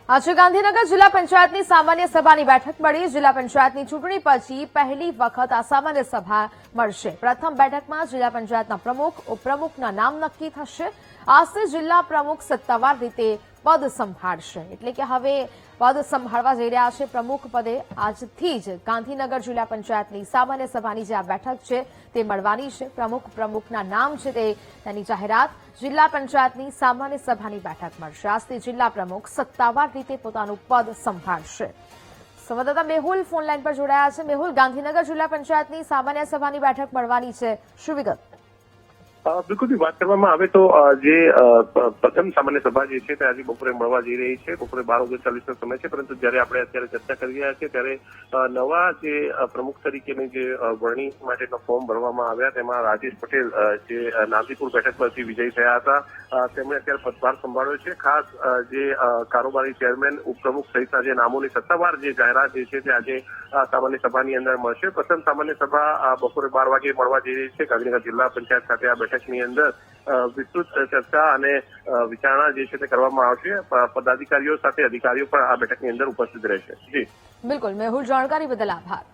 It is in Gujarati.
આજે ગાંધીનગર જિલ્લા પંચાયતની સામાન્ય સભાની બેઠક મળી। જિલ્લા પંચાયતની ચૂંટણી પછી પહેલી વખત આ સામાન્ય સભા મળશે। પ્રથમ બેઠકમાં જિલ્લા પંચાયતના પ્રમુખ ઉપપ્રમુખના નામ નક્કી થશે। આજથી જિલ્લા પ્રમુખ સત્તાવાર રીતે પદ સંભાળશે, એટલે કે હવે પદ સંભાળવા જઈ રહ્યા છે પ્રમુખ પદે। આજથી જ ગાંધીનગર જિલ્લા પંચાયતની સામાન્ય સભાની જે આ બેઠક છે તે મળવાની છે। પ્રમુખના નામ છે તેની જાહેરાત જિલ્લા પંચાયતની સામાન્ય સભાની બેઠક મળશે। આજથી જિલ્લા પ્રમુખ સત્તાવાર રીતે પોતાનું પદ સંભાળશે। સંવાદદાતા મેહુલ ફોન લાઈન પર જોડાયા છે। મેહુલ, ગાંધીનગર જિલ્લા પંચાયતની સામાન્ય સભાની બેઠક મળવાની છે, શું વિગત? બિલકુલ વાત કરવામાં આવે તો જે પ્રથમ સામાન્ય સભા જે છે તે આજે બપોરે મળવા જઈ રહી છે। બપોરે 12:40નો સમય છે, પરંતુ જયારે આપણે અત્યારે ચર્ચા કરી રહ્યા છીએ ત્યારે નવા જે પ્રમુખ તરીકેની જે વરણી માટેના ફોર્મ ભરવામાં આવ્યા તેમાં રાજેશ પટેલ જે નાગરીપુર બેઠક પરથી વિજયી થયા હતા તેમણે અત્યારે પદભાર સંભાળ્યો છે। ખાસ જે કારોબારી ચેરમેન ઉપપ્રમુખ સહિતના જે નામોની સત્તાવાર જે જાહેરાત જે છે તે આજે સામાન્ય સભાની અંદર મળશે। પ્રથમ સામાન્ય સભા બપોરે 12 વાગે મળવા જઈ રહી છે ગાંધીનગર જિલ્લા પંચાયત ખાતે। આ બેઠકની અંદર વિસ્તૃત ચર્ચા અને વિચારણા જે છે તે કરવામાં આવશે। પદાધિકારીઓ સાથે અધિકારીઓ પણ આ બેઠકની અંદર ઉપસ્થિત રહેશે। જી બિલકુલ મેહુલ, જાણકારી બદલ આભાર।